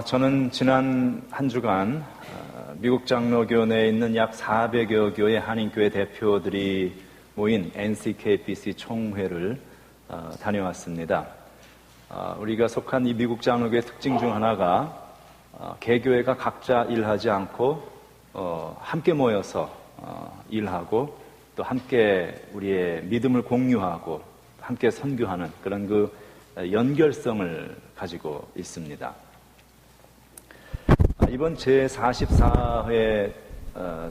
저는 지난 한 주간 미국 장로교 내에 있는 약 400여 교의 한인교회 대표들이 모인 NCKBC 총회를 다녀왔습니다. 우리가 속한 이 미국 장로교의 특징 중 하나가 개교회가 각자 일하지 않고 함께 모여서 일하고 또 함께 우리의 믿음을 공유하고 함께 선교하는 그런 그 연결성을 가지고 있습니다. 이번 제44회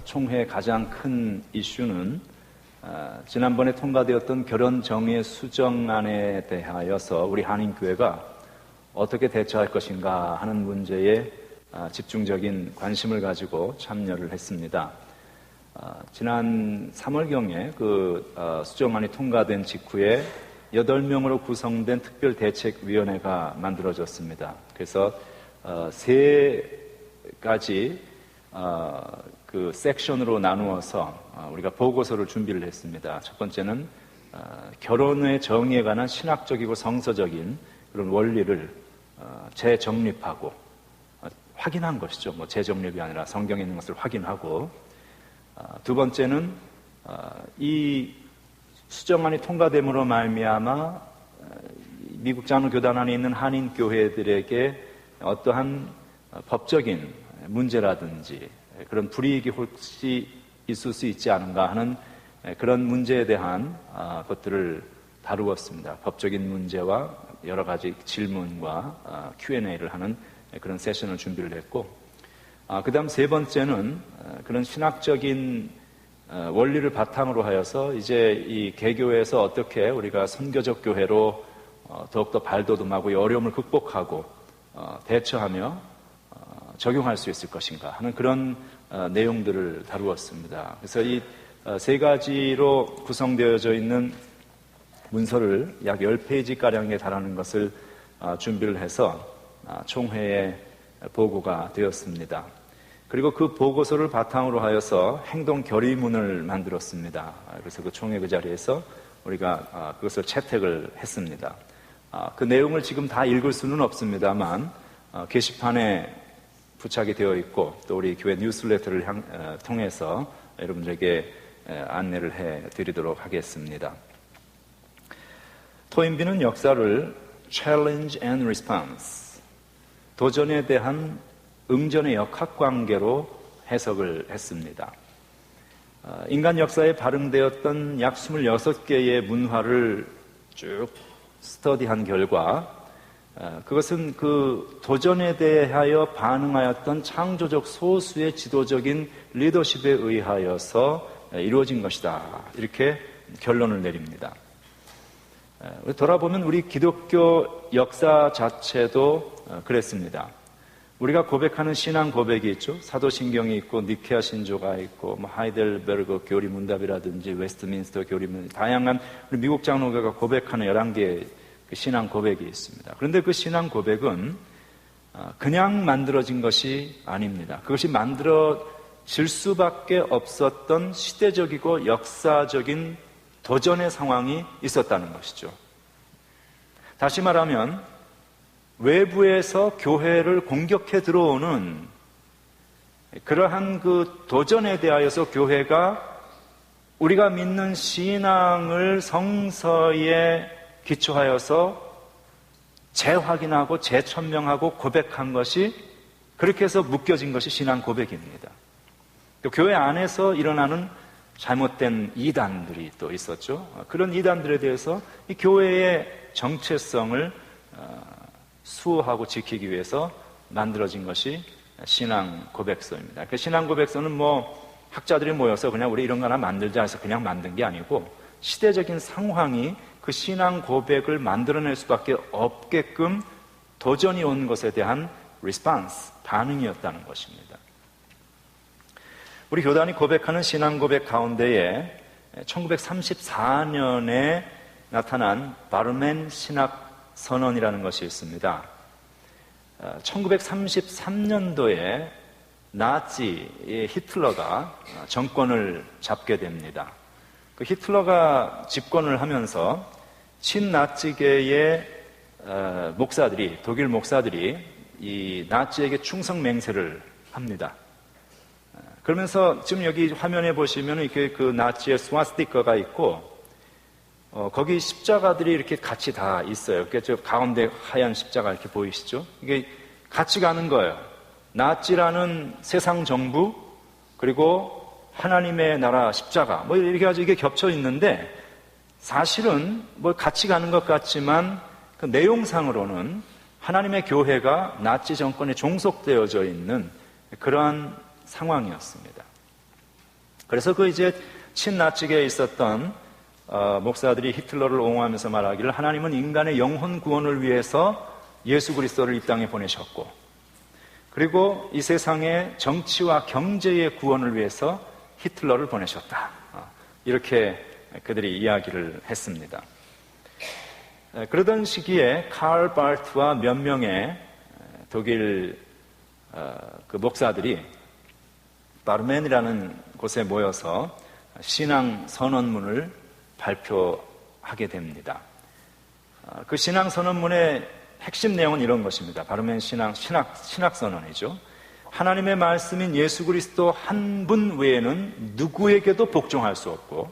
총회의 가장 큰 이슈는 지난번에 통과되었던 결혼정예 수정안에 대하여서 우리 한인교회가 어떻게 대처할 것인가 하는 문제에 집중적인 관심을 가지고 참여를 했습니다. 지난 3월경에 그 수정안이 통과된 직후에 8명으로 구성된 특별대책위원회가 만들어졌습니다. 그래서 세 가지 그 섹션으로 나누어서 우리가 보고서를 준비를 했습니다. 첫 번째는 결혼의 정의에 관한 신학적이고 성서적인 그런 원리를 재정립하고 확인한 것이죠. 뭐 재정립이 아니라 성경에 있는 것을 확인하고, 두 번째는 이 수정안이 통과됨으로 말미암아 미국 장로교단 안에 있는 한인 교회들에게 어떠한 법적인 문제라든지 그런 불이익이 혹시 있을 수 있지 않은가 하는 그런 문제에 대한 것들을 다루었습니다. 법적인 문제와 여러 가지 질문과 Q&A를 하는 그런 세션을 준비를 했고, 그 다음 세 번째는 그런 신학적인 원리를 바탕으로 하여서 이제 이 개교회에서 어떻게 우리가 선교적 교회로 더욱더 발돋움하고 이 어려움을 극복하고 대처하며 적용할 수 있을 것인가 하는 그런 내용들을 다루었습니다. 그래서 이 세 가지로 구성되어져 있는 문서를 약 10페이지가량에 달하는 것을 준비를 해서 총회에 보고가 되었습니다. 그리고 그 보고서를 바탕으로 하여서 행동 결의문을 만들었습니다. 그래서 그 총회 그 자리에서 우리가 그것을 채택을 했습니다. 그 내용을 지금 다 읽을 수는 없습니다만 게시판에 부착이 되어 있고 또 우리 교회 뉴스레터를 통해서 여러분들에게 안내를 해드리도록 하겠습니다. 토인비는 역사를 Challenge and Response, 도전에 대한 응전의 역학관계로 해석을 했습니다. 인간 역사에 발행되었던 약 26개의 문화를 쭉 스터디한 결과 그것은 그 도전에 대하여 반응하였던 창조적 소수의 지도적인 리더십에 의하여서 이루어진 것이다. 이렇게 결론을 내립니다. 돌아보면 우리 기독교 역사 자체도 그랬습니다. 우리가 고백하는 신앙 고백이 있죠. 사도신경이 있고 니케아 신조가 있고 하이델베르그 교리문답이라든지 웨스트민스터 교리문답, 다양한 우리 미국 장로교가 고백하는 11개의 그 신앙 고백이 있습니다. 그런데 그 신앙 고백은 그냥 만들어진 것이 아닙니다. 그것이 만들어질 수밖에 없었던 시대적이고 역사적인 도전의 상황이 있었다는 것이죠. 다시 말하면 외부에서 교회를 공격해 들어오는 그러한 그 도전에 대하여서 교회가 우리가 믿는 신앙을 성서에 기초하여서 재확인하고 재천명하고 고백한 것이, 그렇게 해서 묶여진 것이 신앙 고백입니다. 또 교회 안에서 일어나는 잘못된 이단들이 또 있었죠. 그런 이단들에 대해서 이 교회의 정체성을 수호하고 지키기 위해서 만들어진 것이 신앙 고백서입니다. 그 신앙 고백서는 학자들이 모여서 그냥 우리 이런 거 하나 만들자 해서 그냥 만든 게 아니고 시대적인 상황이 그 신앙 고백을 만들어낼 수밖에 없게끔 도전이 온 것에 대한 리스폰스, 반응이었다는 것입니다. 우리 교단이 고백하는 신앙 고백 가운데에 1934년에 나타난 바르멘 신학 선언이라는 것이 있습니다. 1933년도에 나치 히틀러가 정권을 잡게 됩니다. 그 히틀러가 집권을 하면서 친나치계의 목사들이, 독일 목사들이 이 나치에게 충성 맹세를 합니다. 그러면서 지금 여기 화면에 보시면 이렇게 그 나치의 스와스티카가 있고 거기 십자가들이 이렇게 같이 다 있어요. 그러니까 저 가운데 하얀 십자가 이렇게 보이시죠? 이게 같이 가는 거예요. 나치라는 세상 정부 그리고 하나님의 나라 십자가 뭐 이렇게 가지고 이게 겹쳐 있는데 사실은 뭐 같이 가는 것 같지만 그 내용상으로는 하나님의 교회가 나치 정권에 종속되어져 있는 그러한 상황이었습니다. 그래서 그 이제 친나치계에 있었던 목사들이 히틀러를 옹호하면서 말하기를 하나님은 인간의 영혼 구원을 위해서 예수 그리스도를 이 땅에 보내셨고 그리고 이 세상의 정치와 경제의 구원을 위해서 히틀러를 보내셨다. 이렇게 그들이 이야기를 했습니다. 그러던 시기에 칼 발트와 몇 명의 독일 그 목사들이 바르멘이라는 곳에 모여서 신앙 선언문을 발표하게 됩니다. 그 신앙 선언문의 핵심 내용은 이런 것입니다. 바르멘 신학 선언이죠. 하나님의 말씀인 예수 그리스도 한 분 외에는 누구에게도 복종할 수 없고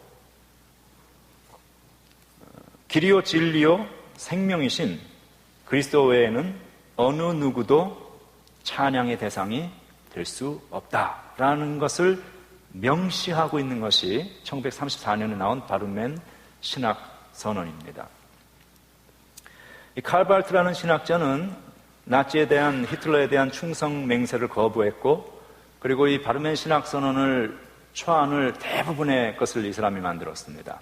길이요 진리요 생명이신 그리스도 외에는 어느 누구도 찬양의 대상이 될 수 없다라는 것을 명시하고 있는 것이 1934년에 나온 바르멘 신학 선언입니다. 이 칼발트라는 신학자는 나치에 대한 히틀러에 대한 충성 맹세를 거부했고 그리고 이 바르멘 신학 선언을 초안을 대부분의 것을 이 사람이 만들었습니다.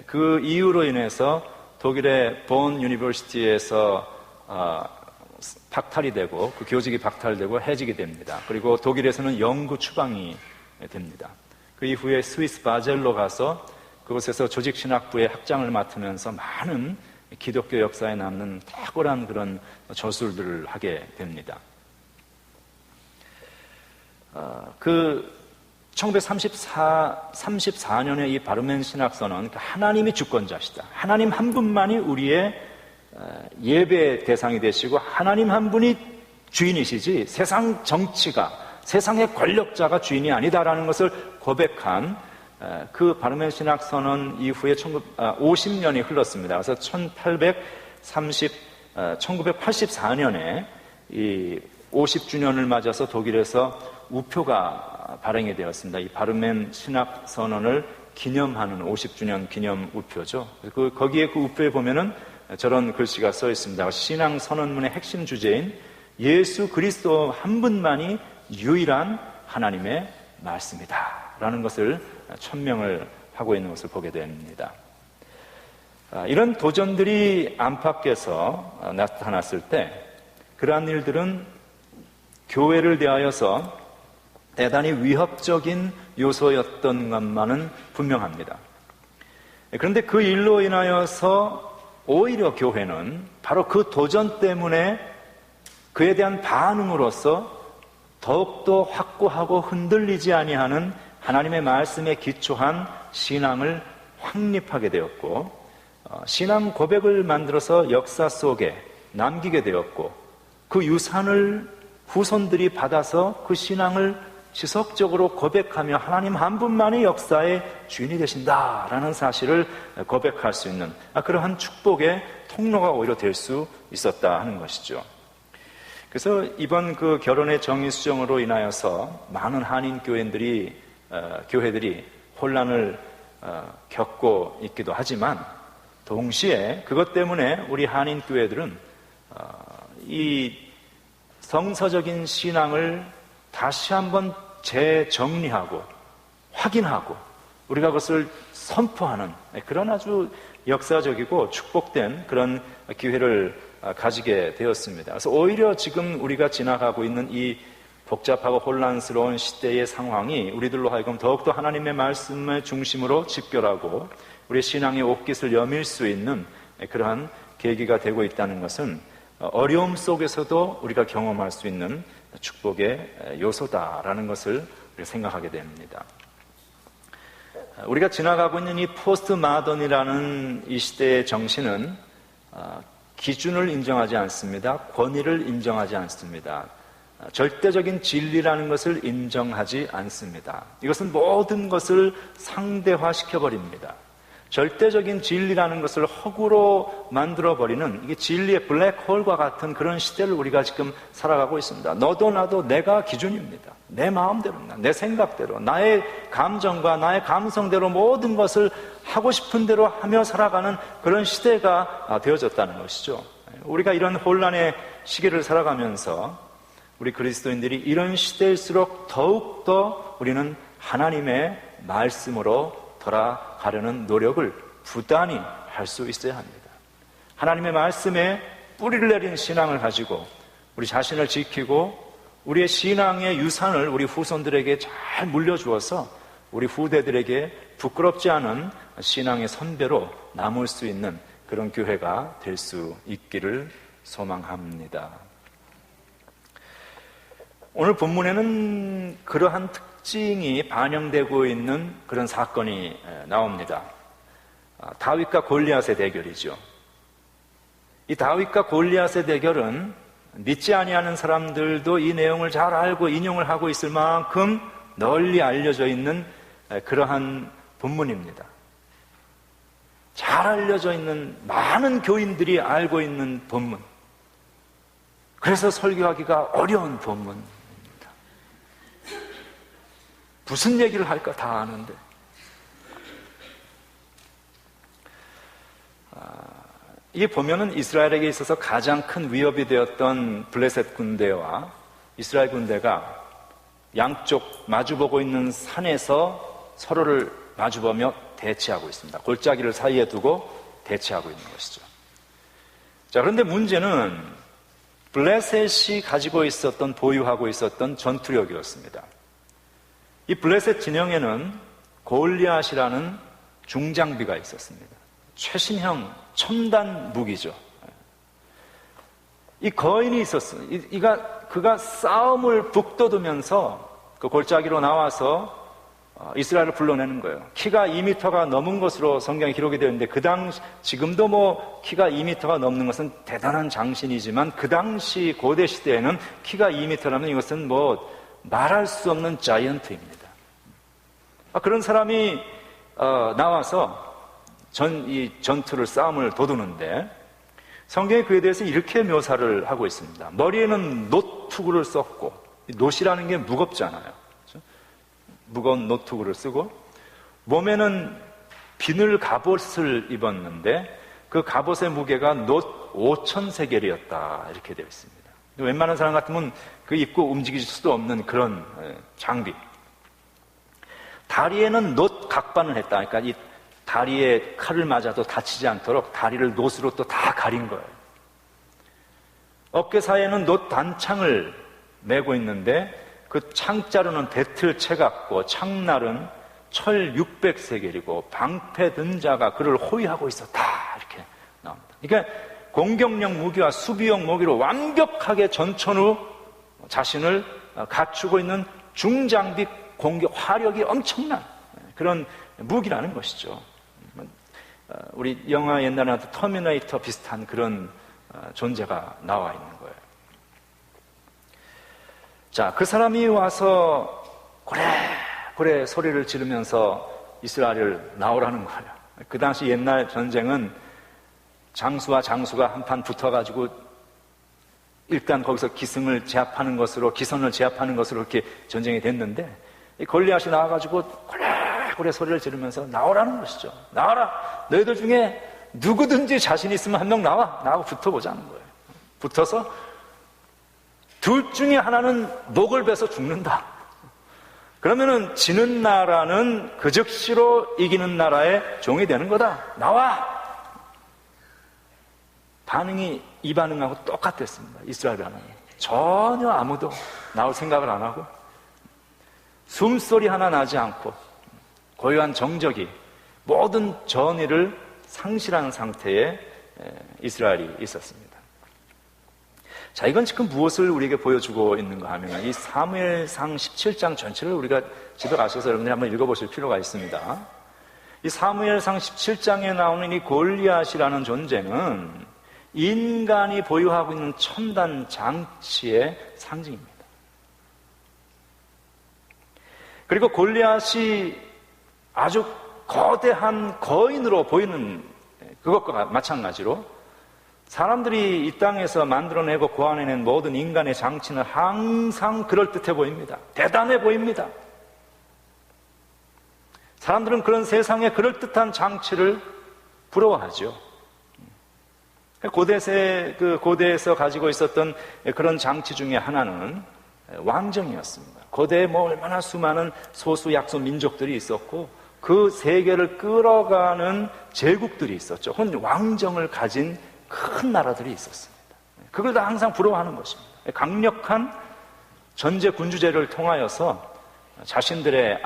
그 이유로 인해서 독일의 본 유니버시티에서 박탈이 되고 그 교직이 박탈되고 해직이 됩니다. 그리고 독일에서는 영구 추방이 됩니다. 그 이후에 스위스 바젤로 가서 그곳에서 조직신학부의 학장을 맡으면서 많은 기독교 역사에 남는 탁월한 그런 저술들을 하게 됩니다. 그 1934년에 이 바르멘 신학선언, 하나님이 주권자시다. 하나님 한 분만이 우리의 예배 대상이 되시고 하나님 한 분이 주인이시지 세상 정치가, 세상의 권력자가 주인이 아니다라는 것을 고백한 그 바르멘 신학선언 이후에 50년이 흘렀습니다. 그래서 1984년에 이 50주년을 맞아서 독일에서 우표가 발행이 되었습니다. 이 바르멘 신학선언을 기념하는 50주년 기념 우표죠. 거기에 그 우표에 보면은 저런 글씨가 써 있습니다. 신앙선언문의 핵심 주제인 예수 그리스도 한 분만이 유일한 하나님의 말씀이다 라는 것을 천명을 하고 있는 것을 보게 됩니다. 이런 도전들이 안팎에서 나타났을 때 그러한 일들은 교회를 대하여서 대단히 위협적인 요소였던 것만은 분명합니다. 그런데 그 일로 인하여서 오히려 교회는 바로 그 도전 때문에 그에 대한 반응으로서 더욱더 확고하고 흔들리지 아니하는 하나님의 말씀에 기초한 신앙을 확립하게 되었고 신앙 고백을 만들어서 역사 속에 남기게 되었고 그 유산을 후손들이 받아서 그 신앙을 지속적으로 고백하며 하나님 한 분만이 역사의 주인이 되신다라는 사실을 고백할 수 있는 그러한 축복의 통로가 오히려 될 수 있었다 하는 것이죠. 그래서 이번 그 결혼의 정의 수정으로 인하여서 많은 한인 교회들이 혼란을 겪고 있기도 하지만 동시에 그것 때문에 우리 한인 교회들은 이 성서적인 신앙을 다시 한번 재정리하고 확인하고 우리가 그것을 선포하는 그런 아주 역사적이고 축복된 그런 기회를 가지게 되었습니다. 그래서 오히려 지금 우리가 지나가고 있는 이 복잡하고 혼란스러운 시대의 상황이 우리들로 하여금 더욱더 하나님의 말씀을 중심으로 집결하고 우리의 신앙의 옷깃을 여밀 수 있는 그러한 계기가 되고 있다는 것은 어려움 속에서도 우리가 경험할 수 있는 축복의 요소다라는 것을 우리가 생각하게 됩니다. 우리가 지나가고 있는 이 포스트 마던이라는 이 시대의 정신은 기준을 인정하지 않습니다. 권위를 인정하지 않습니다. 절대적인 진리라는 것을 인정하지 않습니다. 이것은 모든 것을 상대화시켜버립니다. 절대적인 진리라는 것을 허구로 만들어버리는 이게 진리의 블랙홀과 같은 그런 시대를 우리가 지금 살아가고 있습니다. 너도 나도 내가 기준입니다. 내 마음대로입니다. 내 생각대로, 나의 감정과 나의 감성대로 모든 것을 하고 싶은 대로 하며 살아가는 그런 시대가 되어졌다는 것이죠. 우리가 이런 혼란의 시기를 살아가면서 우리 그리스도인들이 이런 시대일수록 더욱더 우리는 하나님의 말씀으로 돌아가려는 노력을 부단히 할 수 있어야 합니다. 하나님의 말씀에 뿌리를 내린 신앙을 가지고 우리 자신을 지키고 우리의 신앙의 유산을 우리 후손들에게 잘 물려주어서 우리 후대들에게 부끄럽지 않은 신앙의 선배로 남을 수 있는 그런 교회가 될 수 있기를 소망합니다. 오늘 본문에는 그러한 특징이 반영되고 있는 그런 사건이 나옵니다. 다윗과 골리앗의 대결이죠. 이 다윗과 골리앗의 대결은 믿지 아니하는 사람들도 이 내용을 잘 알고 인용을 하고 있을 만큼 널리 알려져 있는 그러한 본문입니다. 잘 알려져 있는 많은 교인들이 알고 있는 본문. 그래서 설교하기가 어려운 본문입니다. 무슨 얘기를 할까 다 아는데. 이게 보면은 이스라엘에게 있어서 가장 큰 위협이 되었던 블레셋 군대와 이스라엘 군대가 양쪽 마주보고 있는 산에서 서로를 마주보며 대치하고 있습니다. 골짜기를 사이에 두고 대치하고 있는 것이죠. 자, 그런데 문제는 블레셋이 가지고 있었던, 보유하고 있었던 전투력이었습니다. 이 블레셋 진영에는 골리앗이라는 중장비가 있었습니다. 최신형 첨단 무기죠. 이 거인이 있었어요. 그가 싸움을 북돋우면서 그 골짜기로 나와서 이스라엘을 불러내는 거예요. 키가 2m가 넘은 것으로 성경에 기록이 되어 있는데 지금도 뭐 키가 2m가 넘는 것은 대단한 장신이지만 그 당시 고대 시대에는 키가 2m라면 이것은 뭐 말할 수 없는 자이언트입니다. 그런 사람이 나와서 이 전투를 싸움을 도두는데 성경이 그에 대해서 이렇게 묘사를 하고 있습니다. 머리에는 노투구를 썼고, 노시라는 게 무겁잖아요. 그렇죠? 무거운 노투구를 쓰고 몸에는 비늘 갑옷을 입었는데 그 갑옷의 무게가 놋 5,000세겔이었다 이렇게 되어 있습니다. 웬만한 사람 같으면 그 입고 움직일 수도 없는 그런 장비. 다리에는 놋 각반을 했다. 그러니까 이 다리에 칼을 맞아도 다치지 않도록 다리를 놋으로 또 다 가린 거예요. 어깨 사이에는 놋 단창을 메고 있는데 그 창자루는 배틀 채 같고 창날은 철 600세겔이고 방패 든 자가 그를 호위하고 있었다 이렇게 나옵니다. 그러니까 공격용 무기와 수비용 무기로 완벽하게 전천후 자신을 갖추고 있는 중장비 공격 화력이 엄청난 그런 무기라는 것이죠. 우리 영화 옛날에 나왔던 터미네이터 비슷한 그런 존재가 나와 있는 거예요. 자, 그 사람이 와서 고래 소리를 지르면서 이스라엘을 나오라는 거예요. 그 당시 옛날 전쟁은 장수와 장수가 한판 붙어가지고 일단 거기서 기선을 제압하는 것으로 이렇게 전쟁이 됐는데 이 골리앗이 나와가지고 고래 소리를 지르면서 나오라는 것이죠. 나와라. 너희들 중에 누구든지 자신 있으면 한 명 나와. 나하고 붙어보자는 거예요. 붙어서 둘 중에 하나는 목을 베서 죽는다. 그러면은 지는 나라는 그 즉시로 이기는 나라의 종이 되는 거다. 나와. 이 반응하고 똑같았습니다. 이스라엘 반응이. 전혀 아무도 나올 생각을 안 하고 숨소리 하나 나지 않고 고요한 정적이 모든 전의를 상실한 상태에 이스라엘이 있었습니다. 자, 이건 지금 무엇을 우리에게 보여주고 있는가 하면 이 사무엘상 17장 전체를 우리가 집에 가셔서 여러분들이 한번 읽어보실 필요가 있습니다. 이 사무엘상 17장에 나오는 이 골리앗이라는 존재는 인간이 보유하고 있는 첨단 장치의 상징입니다. 그리고 골리앗이 아주 거대한 거인으로 보이는 그것과 마찬가지로 사람들이 이 땅에서 만들어내고 고안해낸 모든 인간의 장치는 항상 그럴듯해 보입니다. 대단해 보입니다. 사람들은 그런 세상의 그럴듯한 장치를 부러워하죠. 고대에서 가지고 있었던 그런 장치 중에 하나는 왕정이었습니다. 고대에 얼마나 수많은 소수 약소 민족들이 있었고 그 세계를 끌어가는 제국들이 있었죠. 왕정을 가진 큰 나라들이 있었습니다. 그걸 다 항상 부러워하는 것입니다. 강력한 전제 군주제를 통하여서 자신들의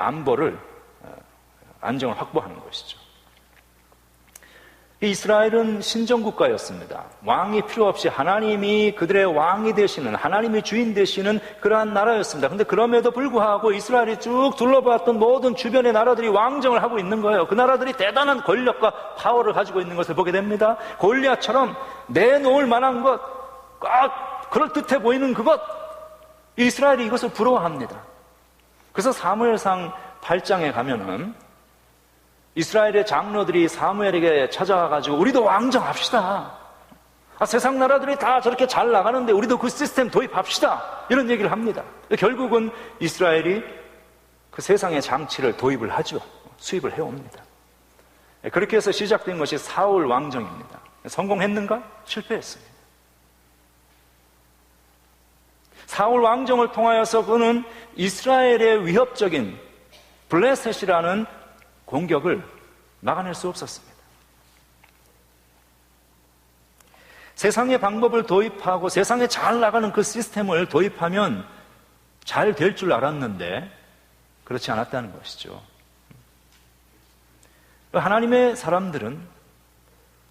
안정을 확보하는 것이죠. 이스라엘은 신정국가였습니다. 왕이 필요 없이 하나님이 그들의 왕이 되시는, 하나님이 주인 되시는 그러한 나라였습니다. 그런데 그럼에도 불구하고 이스라엘이 쭉 둘러봤던 모든 주변의 나라들이 왕정을 하고 있는 거예요. 그 나라들이 대단한 권력과 파워를 가지고 있는 것을 보게 됩니다. 골리앗처럼 내놓을 만한 것, 그럴듯해 보이는 그것, 이스라엘이 이것을 부러워합니다. 그래서 사무엘상 8장에 가면은 이스라엘의 장로들이 사무엘에게 찾아와가지고 우리도 왕정합시다. 세상 나라들이 다 저렇게 잘 나가는데 우리도 그 시스템 도입합시다. 이런 얘기를 합니다. 결국은 이스라엘이 그 세상의 장치를 도입을 하죠. 수입을 해옵니다. 그렇게 해서 시작된 것이 사울 왕정입니다. 성공했는가? 실패했습니다. 사울 왕정을 통하여서 그는 이스라엘의 위협적인 블레셋이라는 공격을 막아낼 수 없었습니다. 세상의 방법을 도입하고 세상에 잘 나가는 그 시스템을 도입하면 잘 될 줄 알았는데 그렇지 않았다는 것이죠. 하나님의 사람들은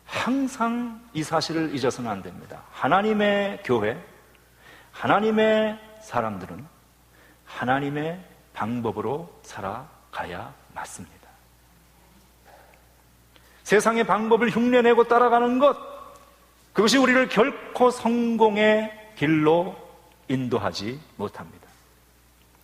항상 이 사실을 잊어서는 안 됩니다. 하나님의 교회, 하나님의 사람들은 하나님의 방법으로 살아가야 맞습니다. 세상의 방법을 흉내내고 따라가는 것, 그것이 우리를 결코 성공의 길로 인도하지 못합니다.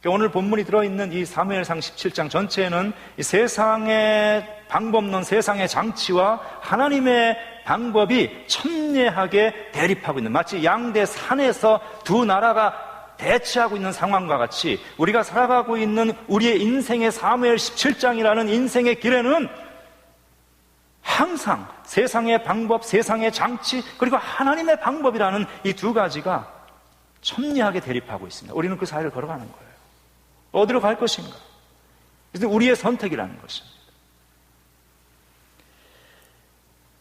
오늘 본문이 들어있는 이 사무엘상 17장 전체에는 이 세상의 방법론, 세상의 장치와 하나님의 방법이 첨예하게 대립하고 있는, 마치 양대 산에서 두 나라가 대치하고 있는 상황과 같이 우리가 살아가고 있는 우리의 인생의 사무엘 17장이라는 인생의 길에는 항상 세상의 방법, 세상의 장치, 그리고 하나님의 방법이라는 이 두 가지가 첨예하게 대립하고 있습니다. 우리는 그 사이를 걸어가는 거예요. 어디로 갈 것인가? 그래서 우리의 선택이라는 것입니다.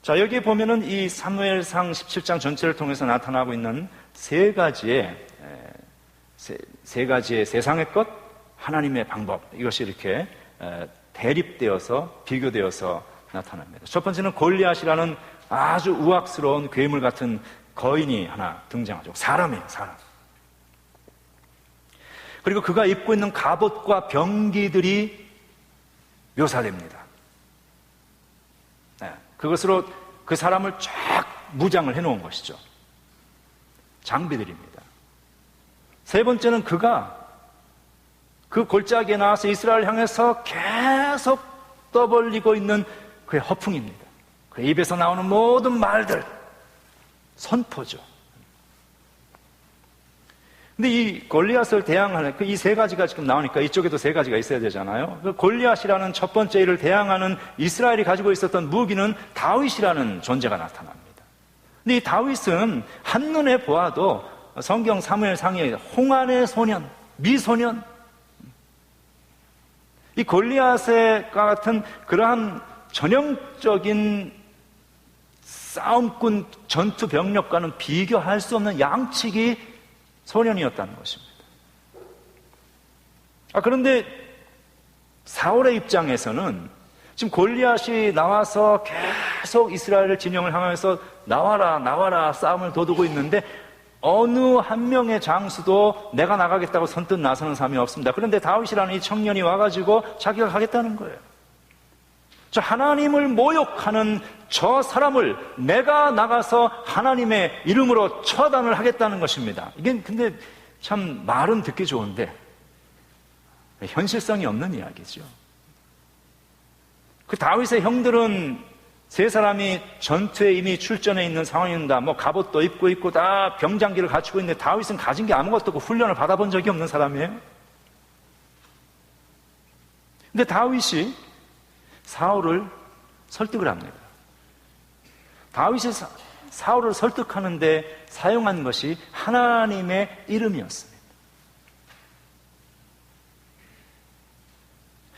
자, 여기에 보면은 이 사무엘상 17장 전체를 통해서 나타나고 있는 세 가지의 세상의 것, 하나님의 방법, 이것이 이렇게 대립되어서 비교되어서 나타납니다. 첫 번째는 골리앗이라는 아주 우악스러운 괴물 같은 거인이 하나 등장하죠. 사람이에요, 사람. 그리고 그가 입고 있는 갑옷과 병기들이 묘사됩니다. 그것으로 그 사람을 쫙 무장을 해놓은 것이죠. 장비들입니다. 세 번째는 그가 그 골짜기에 나와서 이스라엘을 향해서 계속 떠벌리고 있는 그의 허풍입니다. 그의 입에서 나오는 모든 말들, 선포죠. 근데 이 골리앗을 대항하는 이 세 가지가 지금 나오니까 이쪽에도 세 가지가 있어야 되잖아요. 그 골리앗이라는 첫 번째 일을 대항하는 이스라엘이 가지고 있었던 무기는 다윗이라는 존재가 나타납니다. 근데 이 다윗은 한눈에 보아도 성경 사무엘상에 홍안의 소년, 미소년, 이 골리앗과 같은 그러한 전형적인 싸움꾼 전투 병력과는 비교할 수 없는 양치기 소년이었다는 것입니다. 그런데 사울의 입장에서는 지금 골리앗이 나와서 계속 이스라엘을 진영을 향해서 나와라 나와라 싸움을 도두고 있는데 어느 한 명의 장수도 내가 나가겠다고 선뜻 나서는 사람이 없습니다. 그런데 다윗이라는 이 청년이 와가지고 자기가 가겠다는 거예요. 저 하나님을 모욕하는 저 사람을 내가 나가서 하나님의 이름으로 처단을 하겠다는 것입니다. 이게 근데 참 말은 듣기 좋은데 현실성이 없는 이야기죠. 그 다윗의 형들은 세 사람이 전투에 이미 출전해 있는 상황입니다. 뭐 갑옷도 입고 있고 다 병장기를 갖추고 있는데 다윗은 가진 게 아무것도 없고 훈련을 받아본 적이 없는 사람이에요. 근데 다윗이 사울을 설득을 합니다. 다윗이 사울을 설득하는데 사용한 것이 하나님의 이름이었습니다.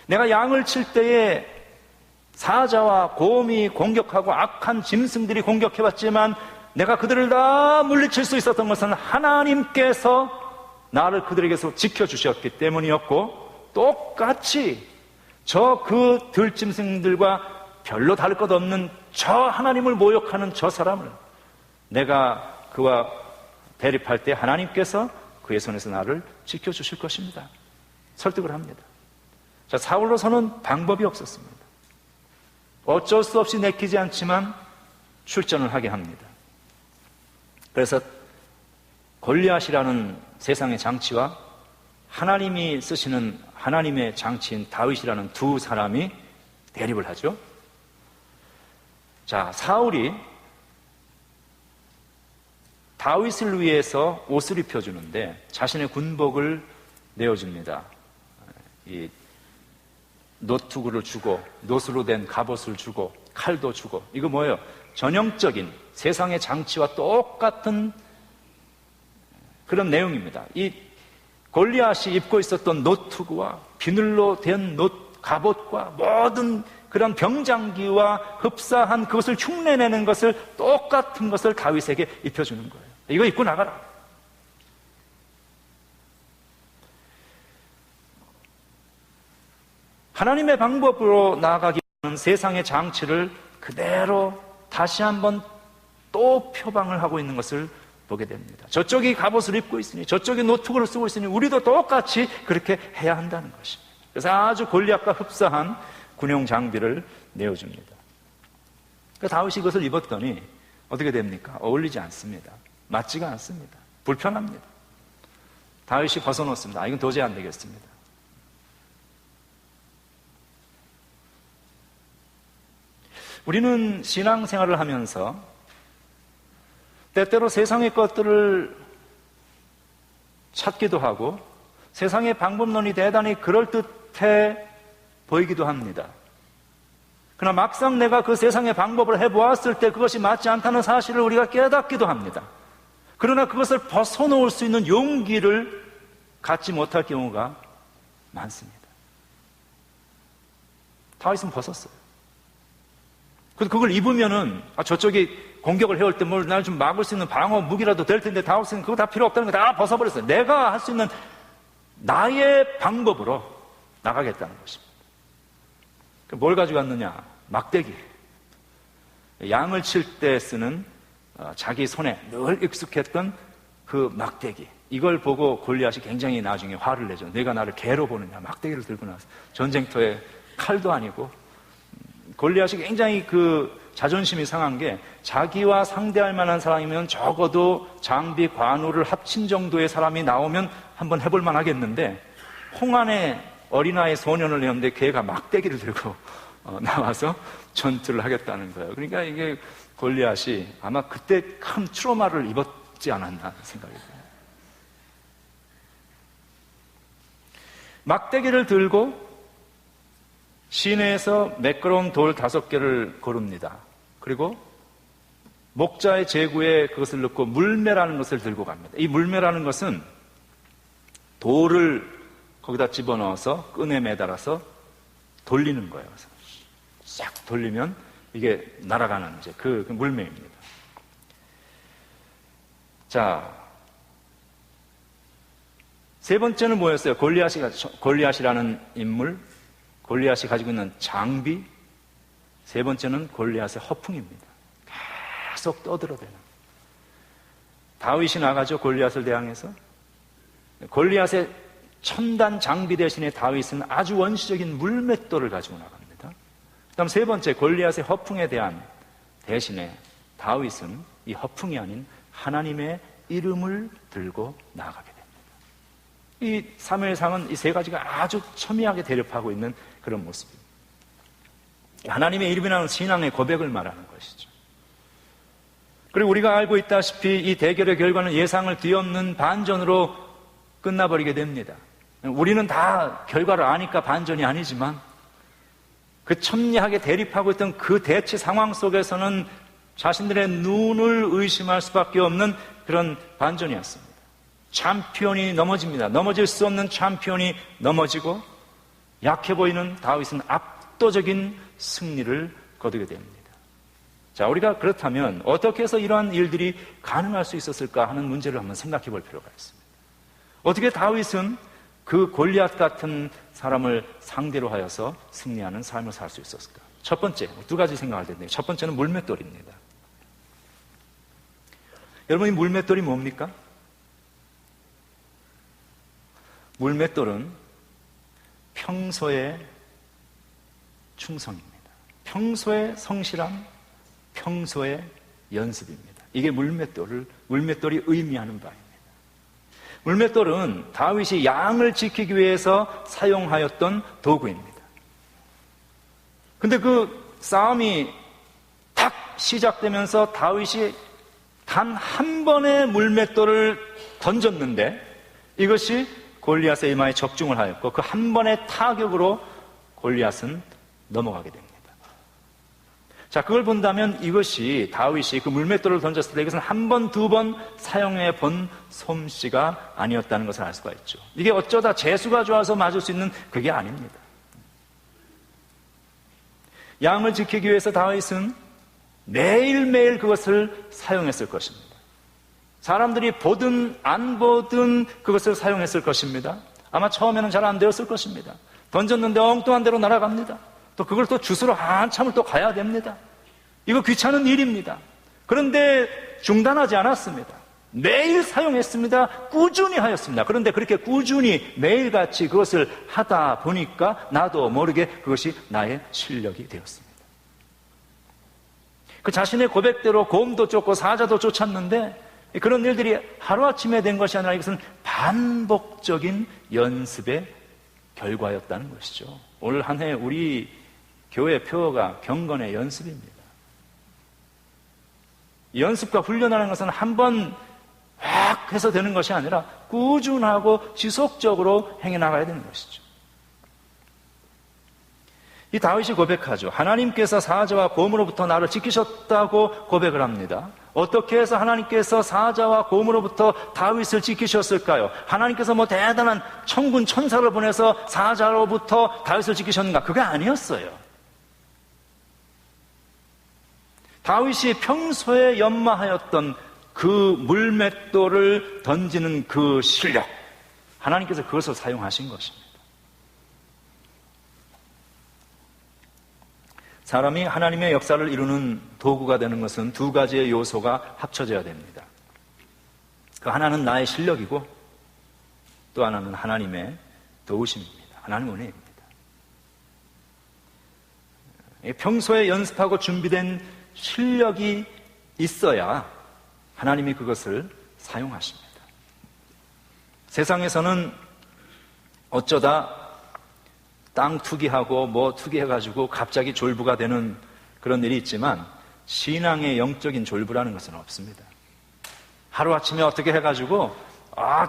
내가 양을 칠 때에 사자와 곰이 공격하고 악한 짐승들이 공격해봤지만 내가 그들을 다 물리칠 수 있었던 것은 하나님께서 나를 그들에게서 지켜주셨기 때문이었고, 똑같이 그 들짐승들과 별로 다를 것 없는 저 하나님을 모욕하는 저 사람을 내가 그와 대립할 때 하나님께서 그의 손에서 나를 지켜주실 것입니다. 설득을 합니다. 자, 사울로서는 방법이 없었습니다. 어쩔 수 없이 내키지 않지만 출전을 하게 합니다. 그래서 골리앗이라는 세상의 장치와 하나님이 쓰시는 하나님의 장치인 다윗이라는 두 사람이 대립을 하죠. 자, 사울이 다윗을 위해서 옷을 입혀주는데 자신의 군복을 내어줍니다. 이 노투구를 주고 노수로 된 갑옷을 주고 칼도 주고, 이거 뭐예요? 전형적인 세상의 장치와 똑같은 그런 내용입니다. 이 골리앗이 입고 있었던 노투구와 비늘로 된 갑옷과 모든 그런 병장기와 흡사한 그것을 흉내내는 것을, 똑같은 것을 다윗에게 입혀주는 거예요. 이거 입고 나가라. 하나님의 방법으로 나아가기 위한 세상의 장치를 그대로 다시 한번 또 표방을 하고 있는 것을 보게 됩니다. 저쪽이 갑옷을 입고 있으니, 저쪽이 노트구를 쓰고 있으니 우리도 똑같이 그렇게 해야 한다는 것입니다. 그래서 아주 골리앗과 흡사한 군용 장비를 내어줍니다. 그러니까 다윗이 이것을 입었더니 어떻게 됩니까? 어울리지 않습니다. 맞지가 않습니다. 불편합니다. 다윗이 벗어놓습니다. 이건 도저히 안 되겠습니다. 우리는 신앙생활을 하면서 때때로 세상의 것들을 찾기도 하고 세상의 방법론이 대단히 그럴듯해 보이기도 합니다. 그러나 막상 내가 그 세상의 방법을 해보았을 때 그것이 맞지 않다는 사실을 우리가 깨닫기도 합니다. 그러나 그것을 벗어놓을 수 있는 용기를 갖지 못할 경우가 많습니다. 다윗은 벗었어요. 그걸 입으면은 저쪽이 공격을 해올 때 뭘 날 좀 막을 수 있는 방어 무기라도 될 텐데 다윗은 그거 다 필요 없다는 거 다 벗어버렸어요. 내가 할 수 있는 나의 방법으로 나가겠다는 것입니다. 뭘 가지고 왔느냐? 막대기. 양을 칠 때 쓰는 자기 손에 늘 익숙했던 그 막대기. 이걸 보고 골리앗이 굉장히 나중에 화를 내죠. 내가 나를 개로 보느냐? 막대기를 들고 나와서 전쟁터에 칼도 아니고. 골리앗이 굉장히 그 자존심이 상한 게 자기와 상대할 만한 사람이면 적어도 장비, 관우를 합친 정도의 사람이 나오면 한번 해볼 만 하겠는데 홍안에 어린아이 소년을 내었는데 걔가 막대기를 들고 나와서 전투를 하겠다는 거예요. 그러니까 이게 골리앗이 아마 그때 큰 트로마를 입었지 않았나 생각이 들어요. 막대기를 들고 시내에서 매끄러운 돌 5개를 고릅니다. 그리고 목자의 제구에 그것을 넣고 물매라는 것을 들고 갑니다. 이 물매라는 것은 돌을 거기다 집어넣어서 끈에 매달아서 돌리는 거예요. 그래서 싹 돌리면 이게 날아가는 이제 그 물매입니다. 자, 세 번째는 뭐였어요? 골리앗이라는 인물, 골리앗이 가지고 있는 장비. 세 번째는 골리앗의 허풍입니다. 계속 떠들어대는. 다윗이 나가죠, 골리앗을 대항해서. 골리앗의 첨단 장비 대신에 다윗은 아주 원시적인 물맷돌을 가지고 나갑니다. 그다음 세 번째, 골리앗의 허풍에 대한 대신에 다윗은 이 허풍이 아닌 하나님의 이름을 들고 나아가게 됩니다. 이 사무엘상은 이 세 가지가 아주 첨예하게 대립하고 있는 그런 모습입니다. 하나님의 이름이라는 신앙의 고백을 말하는 것이죠. 그리고 우리가 알고 있다시피 이 대결의 결과는 예상을 뒤엎는 반전으로 끝나버리게 됩니다. 우리는 다 결과를 아니까 반전이 아니지만 그 첨예하게 대립하고 있던 그 대치 상황 속에서는 자신들의 눈을 의심할 수밖에 없는 그런 반전이었습니다. 챔피언이 넘어집니다. 넘어질 수 없는 챔피언이 넘어지고 약해 보이는 다윗은 압도적인 승리를 거두게 됩니다. 자, 우리가 그렇다면 어떻게 해서 이러한 일들이 가능할 수 있었을까 하는 문제를 한번 생각해 볼 필요가 있습니다. 어떻게 다윗은 그 골리앗 같은 사람을 상대로 하여서 승리하는 삶을 살 수 있었을까? 첫 번째, 두 가지 생각할 텐데, 첫 번째는 물맷돌입니다. 여러분, 이 물맷돌이 뭡니까? 물맷돌은 평소의 충성입니다. 평소의 성실함, 평소의 연습입니다. 이게 물맷돌이 의미하는 바입니다. 물맷돌은 다윗이 양을 지키기 위해서 사용하였던 도구입니다. 근데 그 싸움이 탁 시작되면서 다윗이 단 한 번의 물맷돌을 던졌는데 이것이 골리앗의 이마에 적중을 하였고 그 한 번의 타격으로 골리앗은 넘어가게 됩니다. 자, 그걸 본다면 이것이 다윗이 그 물맷돌을 던졌을 때 이것은 한 번, 두 번 사용해 본 솜씨가 아니었다는 것을 알 수가 있죠. 이게 어쩌다 재수가 좋아서 맞을 수 있는 그게 아닙니다. 양을 지키기 위해서 다윗은 매일매일 그것을 사용했을 것입니다. 사람들이 보든 안 보든 그것을 사용했을 것입니다. 아마 처음에는 잘 안 되었을 것입니다. 던졌는데 엉뚱한 데로 날아갑니다. 또 그걸 또 주스러 한참을 또 가야 됩니다. 이거 귀찮은 일입니다. 그런데 중단하지 않았습니다. 매일 사용했습니다. 꾸준히 하였습니다. 그런데 그렇게 꾸준히 매일같이 그것을 하다 보니까 나도 모르게 그것이 나의 실력이 되었습니다. 그 자신의 고백대로 고음도 쫓고 사자도 쫓았는데 그런 일들이 하루아침에 된 것이 아니라 이것은 반복적인 연습의 결과였다는 것이죠. 올 한 해 우리 교회 표어가 경건의 연습입니다. 연습과 훈련하는 것은 한 번 확 해서 되는 것이 아니라 꾸준하고 지속적으로 행해 나가야 되는 것이죠. 이 다윗이 고백하죠. 하나님께서 사자와 곰으로부터 나를 지키셨다고 고백을 합니다. 어떻게 해서 하나님께서 사자와 곰으로부터 다윗을 지키셨을까요? 하나님께서 뭐 대단한 천군 천사를 보내서 사자로부터 다윗을 지키셨는가? 그게 아니었어요. 다윗이 평소에 연마하였던 그 물맷돌을 던지는 그 실력, 하나님께서 그것을 사용하신 것입니다. 사람이 하나님의 역사를 이루는 도구가 되는 것은 두 가지의 요소가 합쳐져야 됩니다. 그 하나는 나의 실력이고 또 하나는 하나님의 도우심입니다. 하나님의 은혜입니다. 평소에 연습하고 준비된 실력이 있어야 하나님이 그것을 사용하십니다. 세상에서는 어쩌다 땅 투기하고 뭐 투기해가지고 갑자기 졸부가 되는 그런 일이 있지만 신앙의 영적인 졸부라는 것은 없습니다. 하루아침에 어떻게 해가지고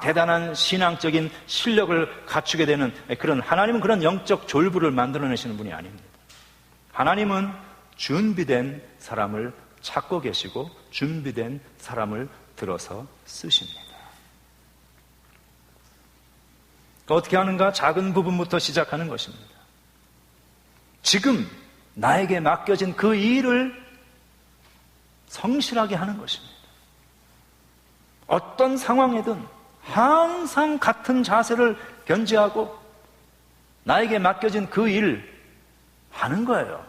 대단한 신앙적인 실력을 갖추게 되는 그런, 하나님은 그런 영적 졸부를 만들어내시는 분이 아닙니다. 하나님은 준비된 사람을 찾고 계시고 준비된 사람을 들어서 쓰십니다. 어떻게 하는가? 작은 부분부터 시작하는 것입니다. 지금 나에게 맡겨진 그 일을 성실하게 하는 것입니다. 어떤 상황이든 항상 같은 자세를 견지하고 나에게 맡겨진 그 일 하는 거예요.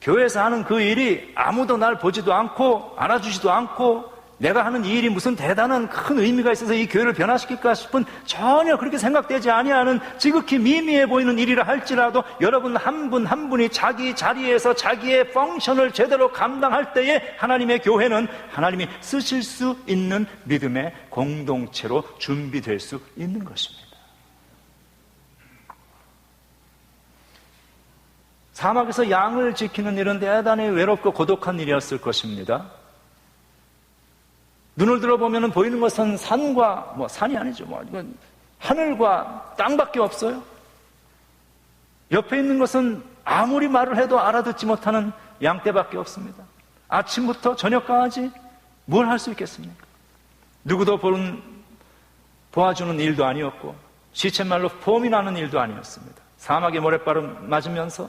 교회에서 하는 그 일이 아무도 날 보지도 않고 알아주지도 않고 내가 하는 이 일이 무슨 대단한 큰 의미가 있어서 이 교회를 변화시킬까 싶은 전혀 그렇게 생각되지 아니하는 지극히 미미해 보이는 일이라 할지라도 여러분 한 분 한 분이 자기 자리에서 자기의 펑션을 제대로 감당할 때에 하나님의 교회는 하나님이 쓰실 수 있는 믿음의 공동체로 준비될 수 있는 것입니다. 사막에서 양을 지키는 일은 대단히 외롭고 고독한 일이었을 것입니다. 눈을 들어보면 보이는 것은 산과, 산이 아니죠. 이건 하늘과 땅밖에 없어요. 옆에 있는 것은 아무리 말을 해도 알아듣지 못하는 양떼밖에 없습니다. 아침부터 저녁까지 뭘 할 수 있겠습니까? 누구도 보아주는 일도 아니었고, 시쳇말로 폼이 나는 일도 아니었습니다. 사막의 모래바람 맞으면서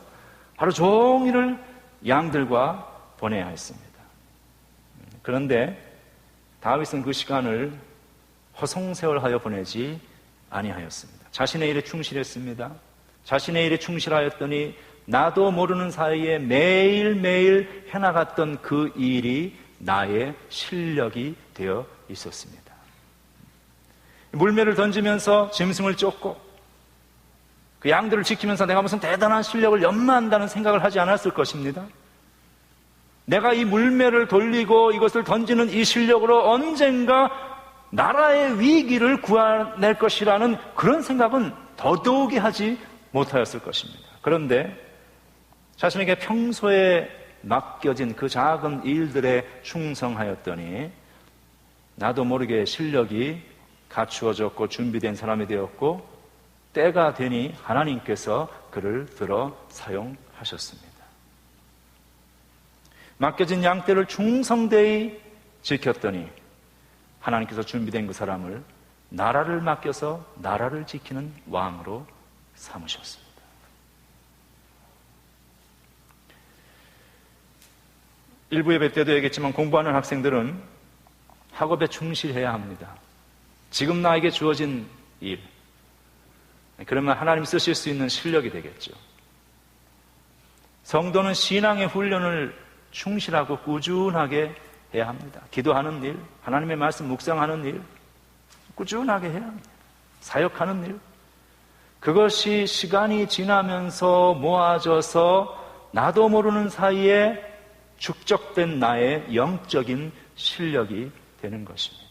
하루 종일을 양들과 보내야 했습니다. 그런데 다윗은 그 시간을 허송세월하여 보내지 아니하였습니다. 자신의 일에 충실했습니다. 자신의 일에 충실하였더니 나도 모르는 사이에 매일매일 해나갔던 그 일이 나의 실력이 되어 있었습니다. 물매를 던지면서 짐승을 쫓고 그 양들을 지키면서 내가 무슨 대단한 실력을 연마한다는 생각을 하지 않았을 것입니다. 내가 이 물매를 돌리고 이것을 던지는 이 실력으로 언젠가 나라의 위기를 구해낼 것이라는 그런 생각은 더더욱이 하지 못하였을 것입니다. 그런데 자신에게 평소에 맡겨진 그 작은 일들에 충성하였더니 나도 모르게 실력이 갖추어졌고 준비된 사람이 되었고 때가 되니 하나님께서 그를 들어 사용하셨습니다. 맡겨진 양떼를 충성되이 지켰더니 하나님께서 준비된 그 사람을 나라를 맡겨서 나라를 지키는 왕으로 삼으셨습니다. 일부 예배 때도 얘기했지만 공부하는 학생들은 학업에 충실해야 합니다. 지금 나에게 주어진 일, 그러면 하나님 쓰실 수 있는 실력이 되겠죠. 성도는 신앙의 훈련을 충실하고 꾸준하게 해야 합니다. 기도하는 일, 하나님의 말씀 묵상하는 일, 꾸준하게 해야 합니다. 사역하는 일, 그것이 시간이 지나면서 모아져서 나도 모르는 사이에 축적된 나의 영적인 실력이 되는 것입니다.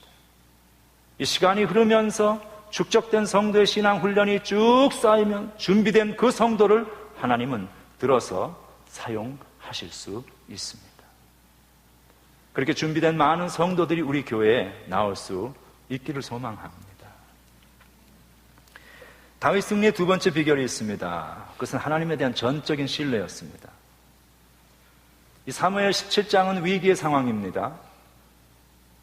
이 시간이 흐르면서 축적된 성도의 신앙 훈련이 쭉 쌓이면 준비된 그 성도를 하나님은 들어서 사용하실 수 있습니다. 그렇게 준비된 많은 성도들이 우리 교회에 나올 수 있기를 소망합니다. 다윗 승리의 두 번째 비결이 있습니다. 그것은 하나님에 대한 전적인 신뢰였습니다. 이 사무엘 17장은 위기의 상황입니다.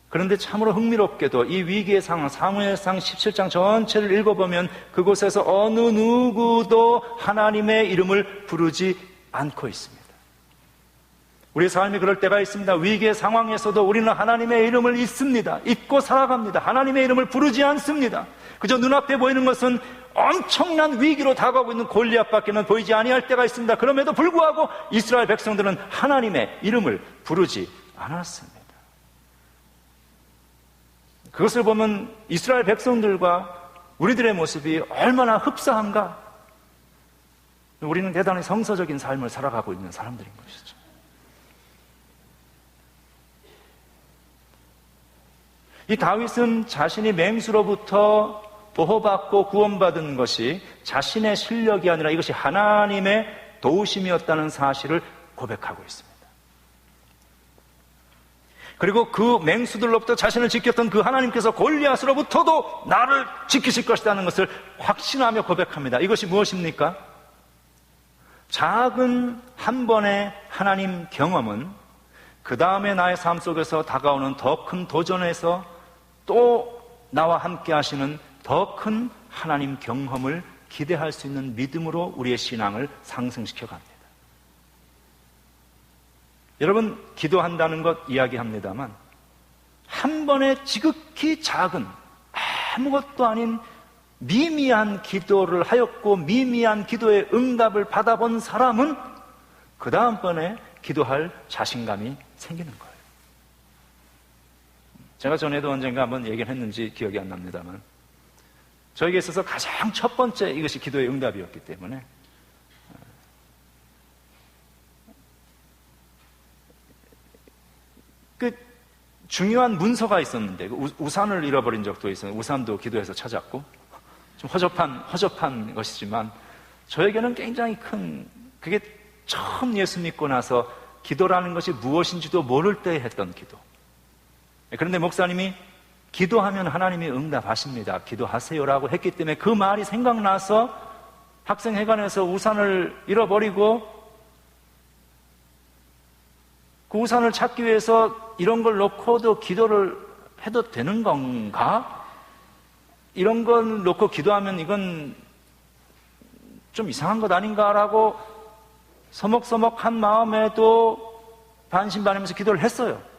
그런데 참으로 흥미롭게도 이 위기의 상황, 사무엘상 17장 전체를 읽어보면 그곳에서 어느 누구도 하나님의 이름을 부르지 않고 있습니다. 우리의 삶이 그럴 때가 있습니다. 위기의 상황에서도 우리는 하나님의 이름을 잊습니다. 잊고 살아갑니다. 하나님의 이름을 부르지 않습니다. 그저 눈앞에 보이는 것은 엄청난 위기로 다가오고 있는 골리앗밖에는 보이지 아니할 때가 있습니다. 그럼에도 불구하고 이스라엘 백성들은 하나님의 이름을 부르지 않았습니다. 그것을 보면 이스라엘 백성들과 우리들의 모습이 얼마나 흡사한가? 우리는 대단히 성서적인 삶을 살아가고 있는 사람들인 것이죠. 이 다윗은 자신이 맹수로부터 보호받고 구원받은 것이 자신의 실력이 아니라 이것이 하나님의 도우심이었다는 사실을 고백하고 있습니다. 그리고 그 맹수들로부터 자신을 지켰던 그 하나님께서 골리앗으로부터도 나를 지키실 것이라는 것을 확신하며 고백합니다. 이것이 무엇입니까? 작은 한 번의 하나님 경험은 그 다음에 나의 삶 속에서 다가오는 더 큰 도전에서 또 나와 함께 하시는 더 큰 하나님 경험을 기대할 수 있는 믿음으로 우리의 신앙을 상승시켜 갑니다. 여러분, 기도한다는 것 이야기합니다만 한 번의 지극히 작은 아무것도 아닌 미미한 기도를 하였고 미미한 기도의 응답을 받아본 사람은 그 다음번에 기도할 자신감이 생기는 거예요. 제가 전에도 언젠가 한번 얘기를 했는지 기억이 안 납니다만 저에게 있어서 가장 첫 번째 이것이 기도의 응답이었기 때문에 그 중요한 문서가 있었는데 우산을 잃어버린 적도 있었는데 우산도 기도해서 찾았고 좀 허접한 것이지만 저에게는 굉장히 큰 그게 처음 예수 믿고 나서 기도라는 것이 무엇인지도 모를 때 했던 기도. 그런데 목사님이 기도하면 하나님이 응답하십니다. 기도하세요라고 했기 때문에 그 말이 생각나서 학생회관에서 우산을 잃어버리고 그 우산을 찾기 위해서 이런 걸 놓고도 기도를 해도 되는 건가? 이런 걸 놓고 기도하면 이건 좀 이상한 것 아닌가라고 서먹서먹한 마음에도 반신반의하면서 기도를 했어요.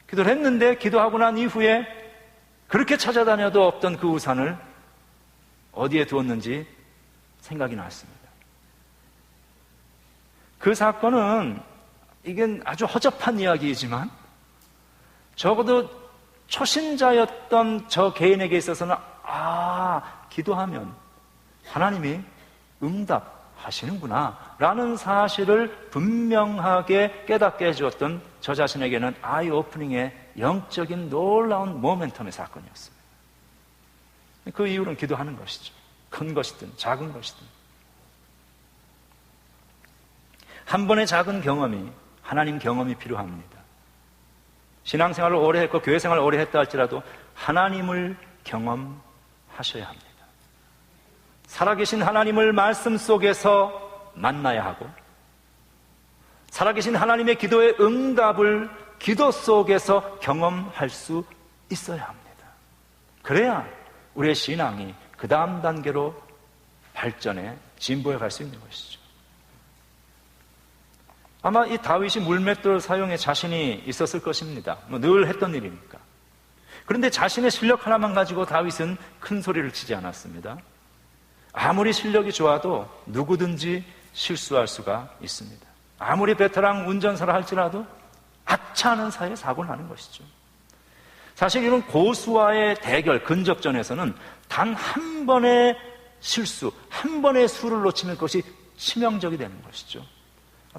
기도를 했는데 기도하고 난 이후에 그렇게 찾아다녀도 없던 그 우산을 어디에 두었는지 생각이 났습니다. 그 사건은 이건 아주 허접한 이야기이지만 적어도 초신자였던 저 개인에게 있어서는 기도하면 하나님이 응답하시는구나 라는 사실을 분명하게 깨닫게 해주었던 저 자신에게는 아이 오프닝의 영적인 놀라운 모멘텀의 사건이었습니다. 그 이유는 기도하는 것이죠. 큰 것이든 작은 것이든 한 번의 작은 경험이 하나님 경험이 필요합니다. 신앙생활을 오래 했고 교회생활을 오래 했다 할지라도 하나님을 경험하셔야 합니다. 살아계신 하나님을 말씀 속에서 만나야 하고 살아계신 하나님의 기도의 응답을 기도 속에서 경험할 수 있어야 합니다. 그래야 우리의 신앙이 그 다음 단계로 발전해 진보해 갈 수 있는 것이죠. 아마 이 다윗이 물맷돌을 사용해 자신이 있었을 것입니다. 늘 했던 일이니까. 그런데 자신의 실력 하나만 가지고 다윗은 큰 소리를 치지 않았습니다. 아무리 실력이 좋아도 누구든지 실수할 수가 있습니다. 아무리 베테랑 운전사라 할지라도 아차하는 사이에 사고를 나는 것이죠. 사실 이런 고수와의 대결, 근접전에서는 단 한 번의 실수, 한 번의 수를 놓치면 그것이 치명적이 되는 것이죠.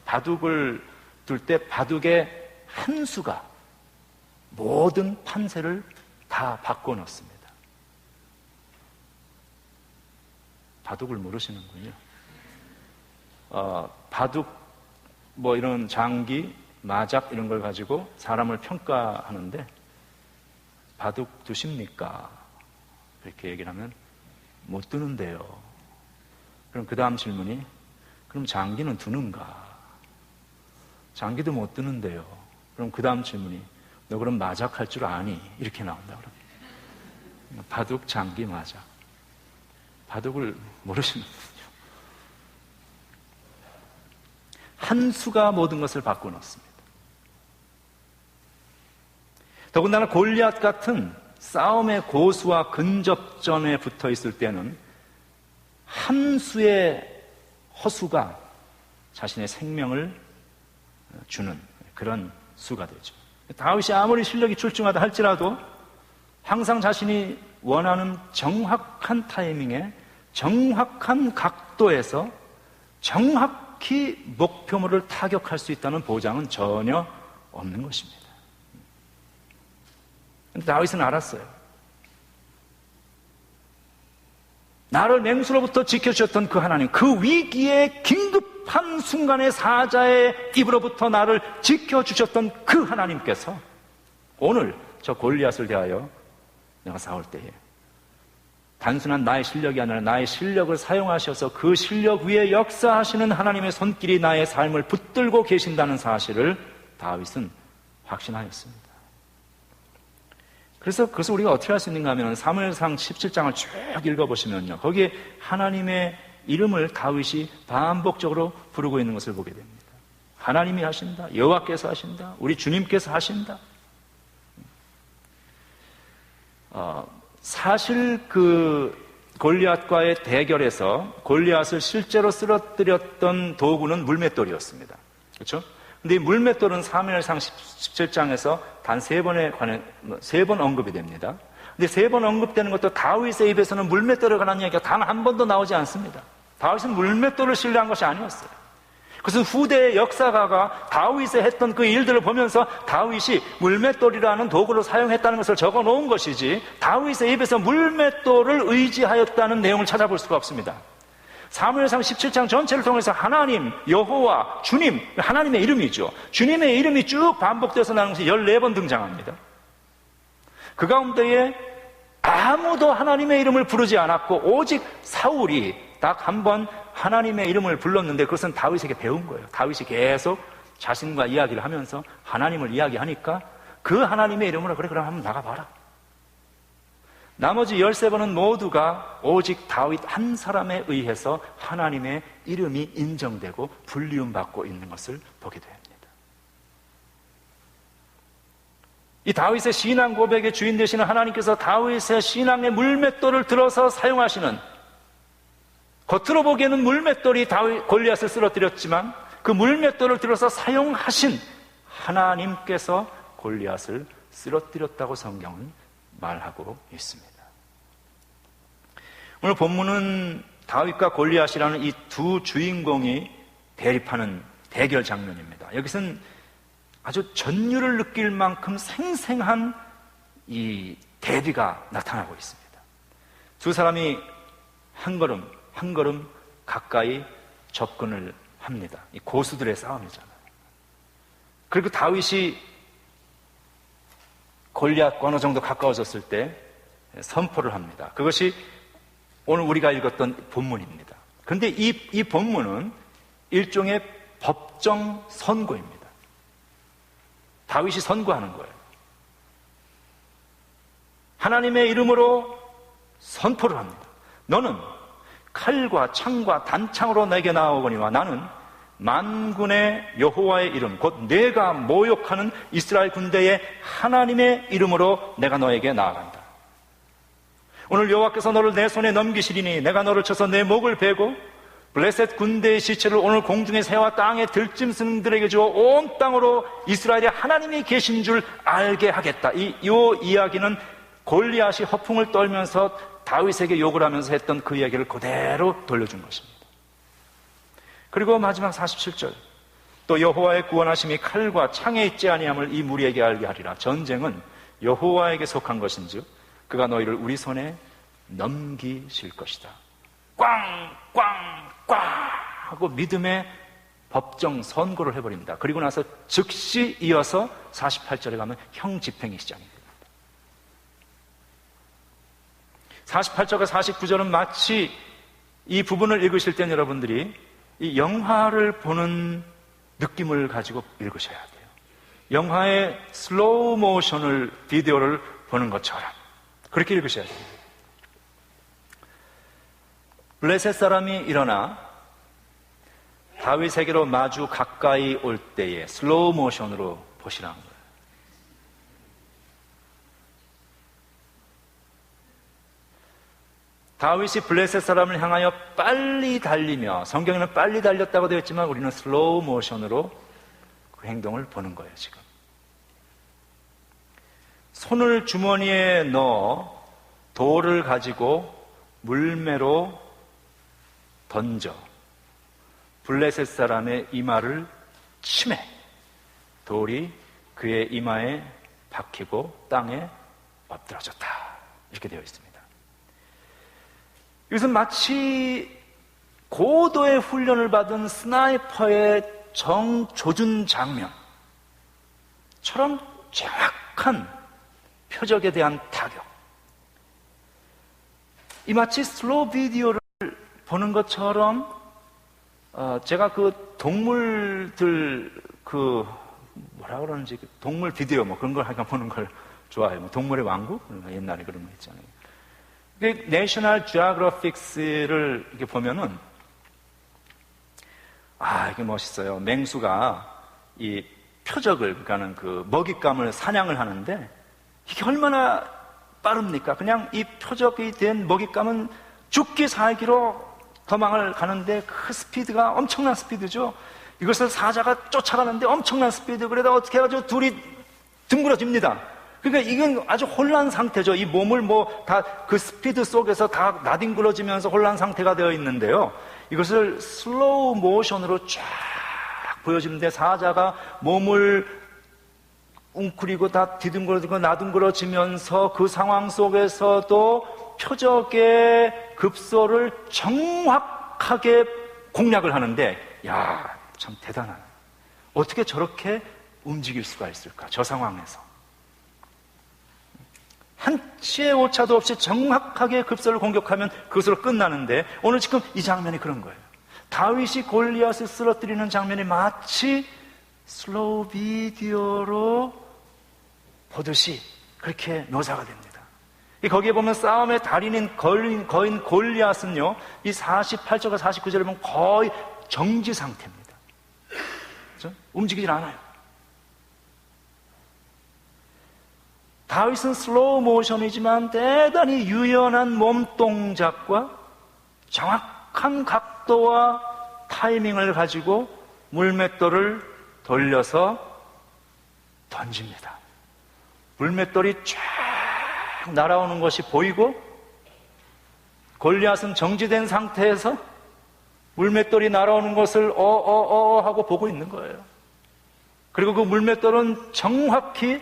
바둑을 둘 때 바둑의 한 수가 모든 판세를 다 바꿔놓습니다. 바둑을 모르시는군요. 바둑, 이런 장기, 마작 이런 걸 가지고 사람을 평가하는데 바둑 두십니까? 그렇게 얘기를 하면 못 두는데요. 그럼 그 다음 질문이 그럼 장기는 두는가? 장기도 못 두는데요. 그럼 그 다음 질문이 너 그럼 마작 할 줄 아니? 이렇게 나온다 그러면 바둑, 장기, 마작. 바둑을 모르시는군요. 한 수가 모든 것을 바꿔놓습니다. 더군다나 골리앗 같은 싸움의 고수와 근접전에 붙어 있을 때는 한 수의 허수가 자신의 생명을 주는 그런 수가 되죠. 다윗이 아무리 실력이 출중하다 할지라도 항상 자신이 원하는 정확한 타이밍에 정확한 각도에서 정확히 목표물을 타격할 수 있다는 보장은 전혀 없는 것입니다. 다윗은 알았어요. 나를 맹수로부터 지켜주셨던 그 하나님, 그 위기의 긴급한 순간에 사자의 입으로부터 나를 지켜주셨던 그 하나님께서 오늘 저 골리앗을 대하여 내가 싸울 때에 단순한 나의 실력이 아니라 나의 실력을 사용하셔서 그 실력 위에 역사하시는 하나님의 손길이 나의 삶을 붙들고 계신다는 사실을 다윗은 확신하였습니다. 그래서 그것을 우리가 어떻게 할 수 있는가 하면 사무엘상 17장을 쭉 읽어보시면요, 거기에 하나님의 이름을 다윗이 반복적으로 부르고 있는 것을 보게 됩니다. 하나님이 하신다, 여호와께서 하신다, 우리 주님께서 하신다. 사실 그 골리앗과의 대결에서 골리앗을 실제로 쓰러뜨렸던 도구는 물맷돌이었습니다. 그렇죠? 근데 이 물맷돌은 사무엘상 17장에서 단 3번 언급이 됩니다. 근데 3번 언급되는 것도 다윗의 입에서는 물맷돌에 관한 이야기가 단 한 번도 나오지 않습니다. 다윗은 물맷돌을 신뢰한 것이 아니었어요. 그것은 후대의 역사가가 다윗이 했던 그 일들을 보면서 다윗이 물맷돌이라는 도구를 사용했다는 것을 적어 놓은 것이지, 다윗의 입에서 물맷돌을 의지하였다는 내용을 찾아볼 수가 없습니다. 사무엘상 17장 전체를 통해서 하나님, 여호와, 주님, 하나님의 이름이죠. 주님의 이름이 쭉 반복돼서 나오는 것이 14번 등장합니다. 그 가운데에 아무도 하나님의 이름을 부르지 않았고 오직 사울이 딱 한 번 하나님의 이름을 불렀는데, 그것은 다윗에게 배운 거예요. 다윗이 계속 자신과 이야기를 하면서 하나님을 이야기하니까 그 하나님의 이름으로 그래 그럼 한번 나가봐라. 나머지 13번은 모두가 오직 다윗 한 사람에 의해서 하나님의 이름이 인정되고 불리움받고 있는 것을 보게 됩니다. 이 다윗의 신앙 고백의 주인 되시는 하나님께서 다윗의 신앙의 물맷돌을 들어서 사용하시는, 겉으로 보기에는 물맷돌이 골리앗을 쓰러뜨렸지만 그 물맷돌을 들어서 사용하신 하나님께서 골리앗을 쓰러뜨렸다고 성경은 말하고 있습니다. 오늘 본문은 다윗과 골리앗이라는 이 두 주인공이 대립하는 대결 장면입니다. 여기서는 아주 전율을 느낄 만큼 생생한 이 대비가 나타나고 있습니다. 두 사람이 한 걸음 가까이 접근을 합니다. 이 고수들의 싸움이잖아요. 그리고 다윗이 골리앗과 어느 정도 가까워졌을 때 선포를 합니다. 그것이 오늘 우리가 읽었던 본문입니다. 그런데 이 본문은 일종의 법정 선고입니다. 다윗이 선고하는 거예요. 하나님의 이름으로 선포를 합니다. 너는 칼과 창과 단창으로 내게 나아오거니와 나는 만군의 여호와의 이름, 곧 내가 모욕하는 이스라엘 군대의 하나님의 이름으로 내가 너에게 나아간다. 오늘 여호와께서 너를 내 손에 넘기시리니 내가 너를 쳐서 내 목을 베고 블레셋 군대의 시체를 오늘 공중의 새와 땅의 들짐승들에게 주어 온 땅으로 이스라엘의 하나님이 계신 줄 알게 하겠다. 이 이야기는 골리앗이 허풍을 떨면서 다윗에게 욕을 하면서 했던 그 이야기를 그대로 돌려준 것입니다. 그리고 마지막 47절, 또 여호와의 구원하심이 칼과 창에 있지 아니함을 이 무리에게 알게 하리라. 전쟁은 여호와에게 속한 것인즉 그가 너희를 우리 손에 넘기실 것이다. 꽝꽝꽝 하고 믿음의 법정 선고를 해버립니다. 그리고 나서 즉시 이어서 48절에 가면 형 집행이 시작이 됩니다. 48절과 49절은 마치 이 부분을 읽으실 땐 여러분들이 이 영화를 보는 느낌을 가지고 읽으셔야 돼요. 영화의 슬로우 모션을, 비디오를 보는 것처럼 그렇게 읽으셔야 돼요. 블레셋 사람이 일어나 다윗에게로 마주 가까이 올 때에 슬로우 모션으로 보시라는 거예요. 다윗이 블레셋 사람을 향하여 빨리 달리며, 성경에는 빨리 달렸다고 되어 있지만 우리는 슬로우 모션으로 그 행동을 보는 거예요. 지금 손을 주머니에 넣어 돌을 가지고 물매로 던져 블레셋 사람의 이마를 치매 돌이 그의 이마에 박히고 땅에 엎드러졌다. 이렇게 되어 있습니다. 이것은 마치 고도의 훈련을 받은 스나이퍼의 정조준 장면처럼 정확한 표적에 대한 타격. 이 마치 슬로우 비디오를 보는 것처럼 제가 그 동물들 뭐라 그러는지 동물 비디오 그런 걸 하니까 보는 걸 좋아해요. 동물의 왕국? 옛날에 그런 거 있잖아요. 내셔널 지오그래픽스를 이렇게 보면은 이게 멋있어요. 맹수가 이 표적을, 그러니까는 그 먹잇감을 사냥을 하는데 이게 얼마나 빠릅니까? 그냥 이 표적이 된 먹잇감은 죽기 살기로 도망을 가는데 그 스피드가 엄청난 스피드죠. 이것을 사자가 쫓아가는데 엄청난 스피드, 그러다 어떻게 해가지고 둘이 둥그러집니다. 그러니까 이건 아주 혼란 상태죠. 이 몸을 다 그 스피드 속에서 다 나뒹굴어지면서 혼란 상태가 되어 있는데요. 이것을 슬로우 모션으로 쫙 보여주는데 사자가 몸을 웅크리고 다 뒤둥그러지고 나둥그러지면서 그 상황 속에서도 표적의 급소를 정확하게 공략을 하는데, 야, 참 대단하네. 어떻게 저렇게 움직일 수가 있을까? 저 상황에서. 한치의 오차도 없이 정확하게 급소를 공격하면 그것으로 끝나는데, 오늘 지금 이 장면이 그런 거예요. 다윗이 골리앗을 쓰러뜨리는 장면이 마치 슬로우 비디오로 보듯이 그렇게 묘사가 됩니다. 거기에 보면 싸움의 달인인 거인 골리앗은요, 이 48절과 49절을 보면 거의 정지 상태입니다. 그렇죠? 움직이질 않아요. 다윗은 슬로우 모션이지만 대단히 유연한 몸 동작과 정확한 각도와 타이밍을 가지고 물맷돌을 돌려서 던집니다. 물맷돌이 쫙 날아오는 것이 보이고, 골리앗은 정지된 상태에서 물맷돌이 날아오는 것을 하고 보고 있는 거예요. 그리고 그 물맷돌은 정확히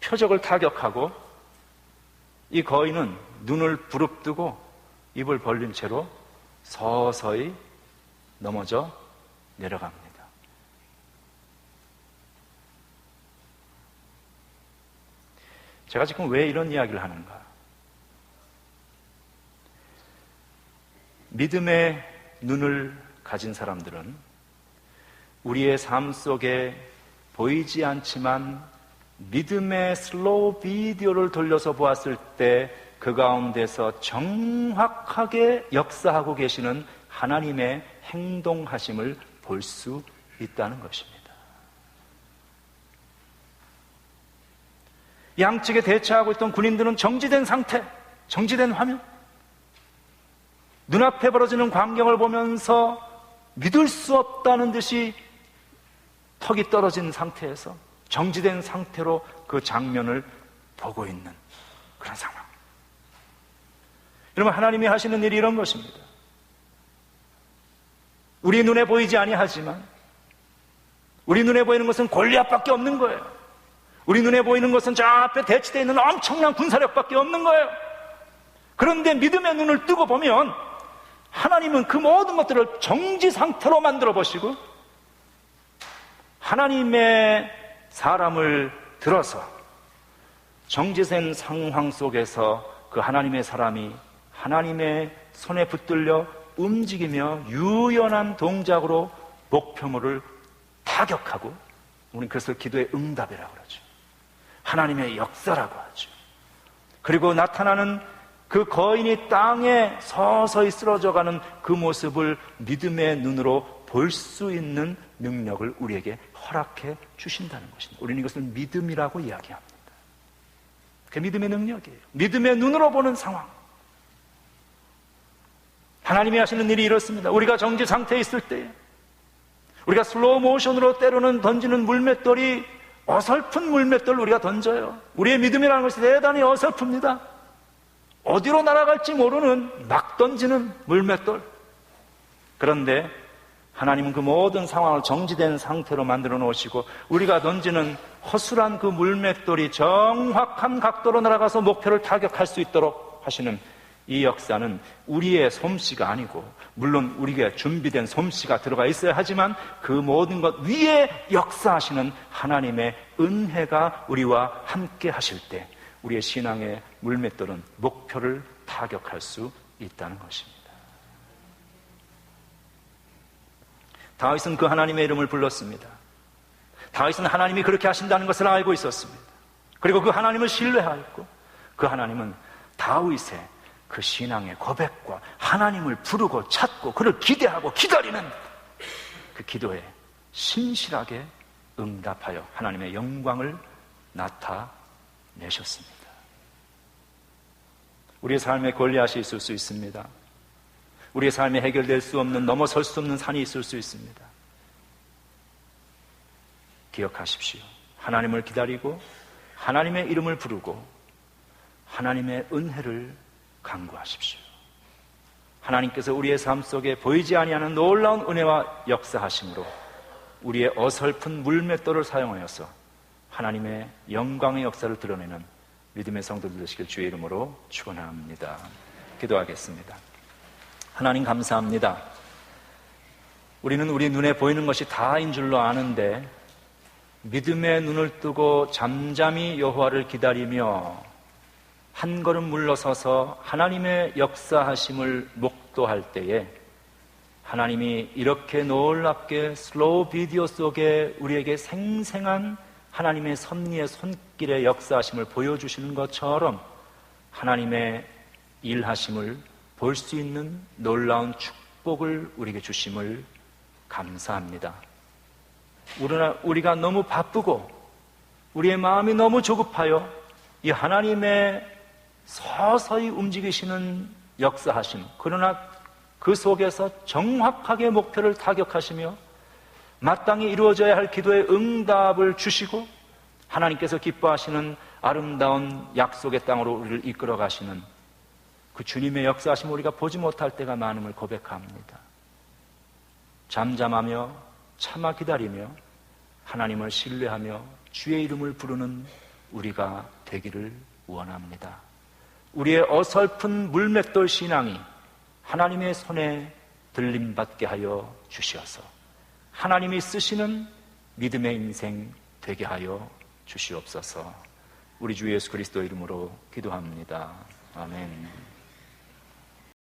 표적을 타격하고, 이 거인은 눈을 부릅뜨고 입을 벌린 채로 서서히 넘어져 내려갑니다. 제가 지금 왜 이런 이야기를 하는가? 믿음의 눈을 가진 사람들은 우리의 삶 속에 보이지 않지만 믿음의 슬로우 비디오를 돌려서 보았을 때 그 가운데서 정확하게 역사하고 계시는 하나님의 행동하심을 볼 수 있다는 것입니다. 양측에 대처하고 있던 군인들은 정지된 상태, 정지된 화면, 눈앞에 벌어지는 광경을 보면서 믿을 수 없다는 듯이 턱이 떨어진 상태에서 정지된 상태로 그 장면을 보고 있는 그런 상황. 여러분, 하나님이 하시는 일이 이런 것입니다. 우리 눈에 보이지 아니하지만 우리 눈에 보이는 것은 골리앗밖에 없는 거예요. 우리 눈에 보이는 것은 저 앞에 대치되어 있는 엄청난 군사력밖에 없는 거예요. 그런데 믿음의 눈을 뜨고 보면 하나님은 그 모든 것들을 정지 상태로 만들어 보시고 하나님의 사람을 들어서 정지된 상황 속에서 그 하나님의 사람이 하나님의 손에 붙들려 움직이며 유연한 동작으로 목표물을 타격하고, 우리는 그것을 기도의 응답이라고 그러죠. 하나님의 역사라고 하죠. 그리고 나타나는 그 거인이 땅에 서서히 쓰러져가는 그 모습을 믿음의 눈으로 볼 수 있는 능력을 우리에게 허락해 주신다는 것입니다. 우리는 이것을 믿음이라고 이야기합니다. 그게 믿음의 능력이에요. 믿음의 눈으로 보는 상황. 하나님이 하시는 일이 이렇습니다. 우리가 정지 상태에 있을 때, 우리가 슬로우 모션으로 때로는 던지는 물맷돌이 어설픈 물맷돌을 우리가 던져요. 우리의 믿음이라는 것이 대단히 어설픕니다. 어디로 날아갈지 모르는 막 던지는 물맷돌. 그런데 하나님은 그 모든 상황을 정지된 상태로 만들어 놓으시고 우리가 던지는 허술한 그 물맷돌이 정확한 각도로 날아가서 목표를 타격할 수 있도록 하시는 이 역사는 우리의 솜씨가 아니고, 물론 우리가 준비된 솜씨가 들어가 있어야 하지만 그 모든 것 위에 역사하시는 하나님의 은혜가 우리와 함께 하실 때 우리의 신앙의 물맷돌은 목표를 타격할 수 있다는 것입니다. 다윗은 그 하나님의 이름을 불렀습니다. 다윗은 하나님이 그렇게 하신다는 것을 알고 있었습니다. 그리고 그 하나님을 신뢰하였고, 그 하나님은 다윗의 그 신앙의 고백과 하나님을 부르고 찾고 그를 기대하고 기다리는 그 기도에 신실하게 응답하여 하나님의 영광을 나타내셨습니다. 우리의 삶에 골리앗이 있을 수 있습니다. 우리의 삶에 해결될 수 없는, 넘어설 수 없는 산이 있을 수 있습니다. 기억하십시오. 하나님을 기다리고 하나님의 이름을 부르고 하나님의 은혜를 간구하십시오. 하나님께서 우리의 삶 속에 보이지 아니하는 놀라운 은혜와 역사하심으로 우리의 어설픈 물맷돌을 사용하여서 하나님의 영광의 역사를 드러내는 믿음의 성도들 되시길 주의 이름으로 축원합니다. 기도하겠습니다. 하나님 감사합니다. 우리는 우리 눈에 보이는 것이 다인 줄로 아는데 믿음의 눈을 뜨고 잠잠히 여호와를 기다리며 한 걸음 물러서서 하나님의 역사하심을 목도할 때에 하나님이 이렇게 놀랍게 슬로우 비디오 속에 우리에게 생생한 하나님의 섭리의 손길의 역사하심을 보여주시는 것처럼 하나님의 일하심을 볼 수 있는 놀라운 축복을 우리에게 주심을 감사합니다. 우리가 너무 바쁘고 우리의 마음이 너무 조급하여 이 하나님의 서서히 움직이시는 역사하심, 그러나 그 속에서 정확하게 목표를 타격하시며 마땅히 이루어져야 할 기도의 응답을 주시고 하나님께서 기뻐하시는 아름다운 약속의 땅으로 우리를 이끌어 가시는 그 주님의 역사하심을 우리가 보지 못할 때가 많음을 고백합니다. 잠잠하며 참아 기다리며 하나님을 신뢰하며 주의 이름을 부르는 우리가 되기를 원합니다. 우리의 어설픈 물맷돌 신앙이 하나님의 손에 들림받게 하여 주시어서 하나님이 쓰시는 믿음의 인생 되게 하여 주시옵소서. 우리 주 예수 그리스도 이름으로 기도합니다. 아멘.